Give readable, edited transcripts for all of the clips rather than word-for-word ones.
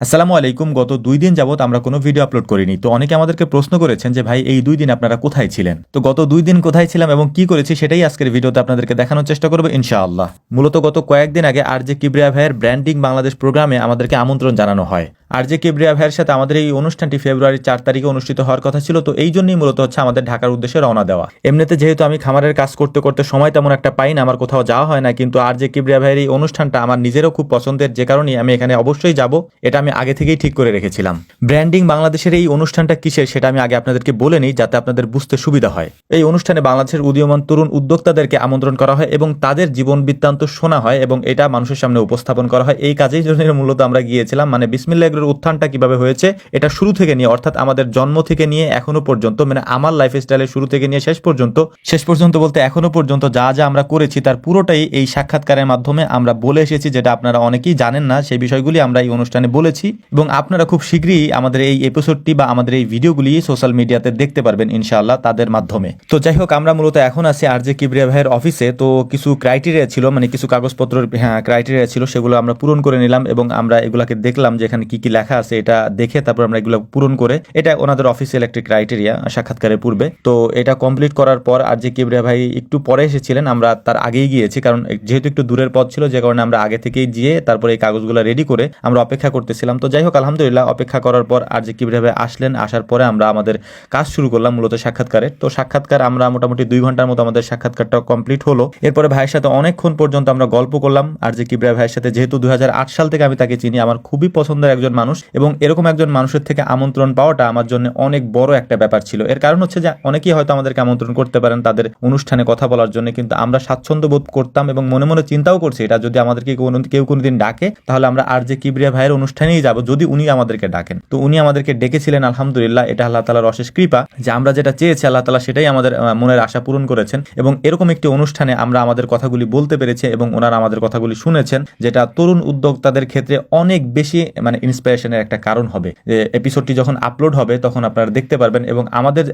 আসসালামু আলাইকুম। গত ২ দিন যাবৎ আমরা কোনো ভিডিও আপলোড করিনি। তো অনেকে আমাদেরকে প্রশ্ন করেছেন যে ভাই এই ২ দিন আপনারা কোথায় ছিলেন? তো গত ২ দিন কোথায় ছিলাম এবং কি করেছি সেটাই আজকের ভিডিওতে আপনাদেরকে দেখানোর চেষ্টা করব ইনশাআল্লাহ। মূলত গত কয়েকদিন আগে আরজে কিবরিয়া ভাইয়ের ব্র্যান্ডিং বাংলাদেশ প্রোগ্রামে আমাদেরকে আমন্ত্রণ জানানো হয়। আরজে কিবরিয়া ভাইয়ের সাথে আমাদের এই অনুষ্ঠানটি ফেব্রুয়ারির ৪ তারিখে অনুষ্ঠিত হওয়ার কথা ছিল। তো এই জন্যই মূলত হচ্ছে আমাদের ঢাকার উদ্দেশ্যে রওনা দেওয়া। এমনিতে যেহেতু আমি খামারের কাজ করতে করতে সময় তেমন একটা পাই না, আমার কোথাও যাওয়া হয় না, কিন্তু আরজে কিবরিয়া ভাইয়ের এই অনুষ্ঠানটা আমার নিজেরও খুব পছন্দের, যে কারণে আমি এখানে অবশ্যই যাব। এটা আমি আগে থেকেই ঠিক করে রেখেছিলাম। ব্র্যান্ডিং বাংলাদেশের এই অনুষ্ঠানটা কিসের সেটা আমি আগে আপনাদেরকে বলে নিই, যাতে আপনাদের বুঝতে সুবিধা হয়। এই অনুষ্ঠানে বাংলাদেশের উদীয়মান তরুণ উদ্যোক্তাদেরকে আমন্ত্রণ করা হয় এবং তাদের জীবন বৃত্তান্ত শোনা হয় এবং এটা মানুষের সামনে উপস্থাপন করা হয়। এই কাজেই জন্য মূলত আমরা গিয়েছিলাম, মানে বিসমিল্লাহ এগ্রোর উত্থানটা কিভাবে হয়েছে এটা শুরু থেকে নিয়ে, অর্থাৎ আমাদের জন্ম থেকে নিয়ে এখনো পর্যন্ত, মানে আমার লাইফ স্টাইলের শুরু থেকে নিয়ে শেষ পর্যন্ত বলতে এখনো পর্যন্ত যা যা আমরা করেছি তার পুরোটাই এই সাক্ষাৎকারের মাধ্যমে আমরা বলে এসেছি, যেটা আপনারা অনেকেই জানেন না। সেই বিষয়গুলি আমরা এই অনুষ্ঠানে বলেছি এবং আপনারা খুব শীঘ্রই আমাদের এই এপিসোডটি বা আমাদের এই ভিডিওগুলি সোশ্যাল মিডিয়াতে দেখতে পারবেন ইনশাআল্লাহ তাদের মাধ্যমে। তো যাই হোক, আমরা মূলত এখন আছি আরজে কিবরিয়া ভাইয়ের অফিসে। তো কিছু ক্রাইটেরিয়া ছিল, মানে কিছু কাগজপত্রের ক্রাইটেরিয়া ছিল, সেগুলো আমরা পূরণ করে নিলাম এবং আমরা এগুলাকে দেখলাম যে এখানে কি কি লেখা আছে। এটা দেখে তারপর আমরা এগুলো পূরণ করে, এটা ওনাদের অফিসিয়াল একটি ক্রাইটেরিয়া সাক্ষাৎকারের পূর্বে। তো এটা কমপ্লিট করার পর আরজে কিবরিয়া ভাই একটু পরে এসেছিলেন, আমরা তার আগেই গিয়েছি, কারণ যেহেতু একটু দূরের পথ ছিল, যে কারণে আমরা আগে থেকেই গিয়ে তারপরে এই কাগজগুলো রেডি করে আমরা অপেক্ষা করতেছিলাম। তো যাই হোক, আলহামদুলিল্লাহ অপেক্ষা করার পর আরজে কিবরিয়া ভাই আসলেন। আসার পরে আমরা আমাদের কাজ শুরু করলাম মূলত সাক্ষাৎকারের। তো সাক্ষাৎকার আমরা মোটামুটি 2 ঘন্টার মতো আমাদের সাক্ষাৎকারটা কমপ্লিট হলো। এরপরে ভাইয়ের সাথে অনেকক্ষণ পর্যন্ত আমরা গল্প করলাম আরজে কিবরিয়া ভাইয়ের সাথে। যেহেতু 2008 সাল থেকে আমি তাকে চিনি, আমার খুবই পছন্দের একজন মানুষ এবং এরকম একজন মানুষের থেকে আমন্ত্রণ পাওয়াটা আমার জন্য অনেক বড় একটা ব্যাপার ছিল। এর কারণ হচ্ছে যে অনেকেই হয়তো আমাদেরকে আমন্ত্রণ করতে পারেন তাদের অনুষ্ঠানে কথা বলার জন্য, কিন্তু আমরা স্বাচ্ছন্দ্য বোধ করতাম এবং মনে মনে চিন্তাও করছি এটা যদি আমাদেরকে কেউ কোনোদিন ডাকে তাহলে আমরা আরজে কিবরিয়া ভাইয়ের অনুষ্ঠানেই যাব, যদি উনি আমাদেরকে ডাকেন। তো উনি আমাদেরকে ডেকেছিলেন, আলহামদুলিল্লাহ। এটা আল্লাহ তাআলার অশেষ কৃপা যে আমরা যেটা চেয়েছি আল্লাহ তাআলা সেটাই আমাদের মনের আশা পূরণ করেছেন এবং এরকম একটি অনুষ্ঠানে আমরা আমাদের কথাগুলি বলতে পেরেছি এবং ওনারা আমাদের কথাগুলি শুনেছেন, যেটা তরুণ উদ্যোক্তাদের ক্ষেত্রে অনেক বেশি মানে ইন্সপিরেশনের একটা কারণ হবে। এপিসোডটি যখন আপলোড হবে তখন আপনারা দেখতে পারবেন এবং আমাদের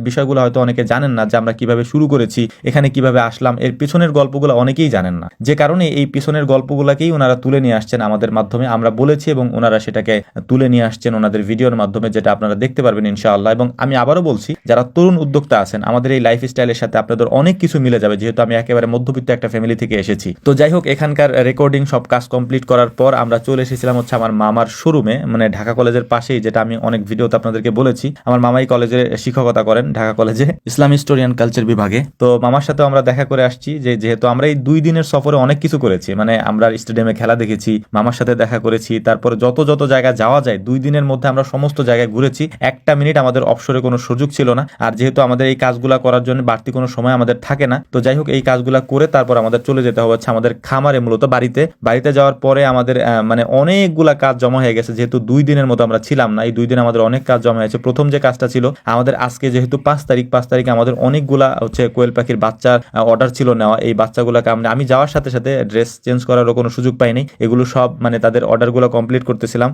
বিষয়গুলো হয়তো অনেকে জানেন না, যে আমরা কিভাবে শুরু করেছি, এখানে কিভাবে আসলাম, এর পিছনের গল্পগুলো অনেকেই জানেন না, যে কারণে এই পিছনের গল্পগুলোকেই ওনারা তুলে নিয়ে আসছেন আমাদের মাধ্যমে। আমরা বলেছি এবং ওনারা সেটাকে তুলে নিয়ে আসছেন ওনাদের ভিডিওর মাধ্যমে, যেটা আপনারা দেখতে পারবেন ইনশাআল্লাহ। এবং আমি আবারও বলছি, যারা তরুণ উদ্যোক্তা আছেন, আমাদের এই লাইফ স্টাইলের সাথে আপনাদের অনেক কিছু মিলে যাবে, যেহেতু আমি একেবারে মধ্যবিত্ত একটা ফ্যামিলি থেকে এসেছি। তো যাই হোক, এখানকার রেকর্ডিং সব কাজ কমপ্লিট করার পর আমরা চলে এসেছিলাম হচ্ছে আমার মামার শোরুমে, মানে ঢাকা কলেজের পাশেই, যেটা আমি অনেক ভিডিওতে আপনাদেরকে বলেছি। আমার মামাই কলেজে শিক্ষকতা করেন, ঢাকা কলেজে ইসলাম হিস্টোরি অ্যান্ড কালচার বিভাগে। তো মামার সাথে আমরা দেখা করে আসছি, যেহেতু আমরা এই 2 দিনের সফরে অনেক কিছু করেছি, মানে আমরা স্টেডিয়ামে খেলা দেখেছি, মামার সাথে দেখা করেছি, তারপরে যত জায়গায় যাওয়া যায় 2 দিনের মধ্যে আমরা সমস্ত জায়গায় ঘুরেছি। একটা মিনিট আমাদের অবসরে কোনো সুযোগ ছিল না। আর যেহেতু আমাদের এই কাজগুলা করার জন্য বাড়তি কোনো সময় আমাদের থাকে না, তো যাই হোক এই কাজগুলা করে তারপর আমাদের চলে যেতে হবে হচ্ছে আমাদের খামারে, মূলত বাড়িতে যাওয়ার পরে আমাদের মানে অনেকগুলা কাজ জমা হয়ে গেছে। যেহেতু 2 দিনের মতো আমরা ছিলাম না, এই 2 দিন আমাদের অনেক কাজ জমা হয়েছে। প্রথম যে কাজটা ছিল আমাদের, আজকে যেহেতু 5 তারিখে আমাদের অনেকগুলা হচ্ছে কোয়েল পাখির বাচ্চার অর্ডার ছিল নেওয়া। এই বাচ্চাগুলাকে আমি যাওয়ার সাথে সাথে ড্রেস চেঞ্জ করারও কোনো সুযোগ পাইনি, এগুলো সব মানে তাদের অর্ডারগুলো কমপ্লিট করতেছিলাম।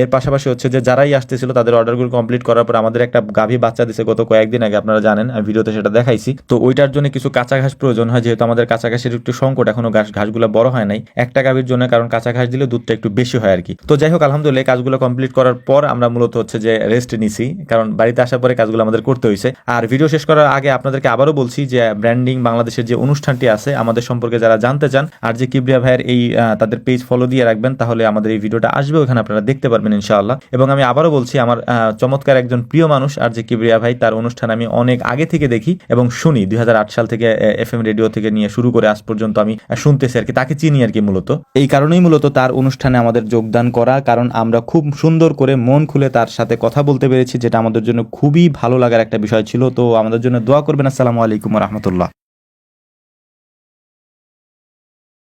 এর পাশাপাশি হচ্ছে যে যারাই আসতেছিল তাদের অর্ডারগুলো কমপ্লিট করার পর আমাদের একটা গাভী বাচ্চা দিছে গত কয়েকদিন আগে, আপনারা জানেন, ভিডিওতে সেটা দেখাইছি। তো ওইটার জন্য কিছু কাঁচা ঘাস প্রয়োজন হয়, যেহেতু আমাদের কাঁচা ঘাসের একটু সংকট, এখনো ঘাসগুলো বড় হয় নাই একটা গাভীর জন্য, কারণ কাঁচা ঘাস দিলে দুধটা একটু বেশি হয় আর কি। তো যাই হোক, আলহামদুলিল্লাহ কাজগুলো কমপ্লিট করার পর আমরা মূলত হচ্ছে যে রেস্ট নিছি, কারণ বাড়িতে আসার পরে কাজগুলো আমাদের করতে হয়েছে। আর ভিডিও শেষ করার আগে আপনাদেরকে আবারও বলছি যে ব্র্যান্ডিং বাংলাদেশের যে অনুষ্ঠানটি আছে, আমাদের সম্পর্কে যারা জানতে চান, আরজে কিবরিয়া ভাইয়ের এই তাদের পেজ ফলো দিয়ে রাখবেন, তাহলে আমাদের এই ভিডিওটা আসবে, ওখানে আপনারা দেখতে পারবেন ইনশাআল্লাহ। এবং আমি আবারও বলছি, আমার চমৎকার একজন প্রিয় মানুষ আরজে কিবরিয়া ভাই, তার অনুষ্ঠান আমি অনেক আগে থেকে দেখি এবং শুনি। 2008 সাল থেকে FM রেডিও থেকে নিয়ে শুরু করে আজ পর্যন্ত আমি শুনতেছি আর কি, তাকে চিনি আর কি। মূলত এই কারণেই মূলত তার অনুষ্ঠানে আমাদের যোগদান করা, কারণ আমরা খুব সুন্দর করে মন খুলে তার সাথে কথা বলতে পেরেছি, যেটা আমাদের জন্য খুবই ভালো লাগার একটা বিষয় ছিল। তো আমাদের জন্য দোয়া করবেন। আসসালামু আলাইকুম ওয়া রাহমাতুল্লাহ।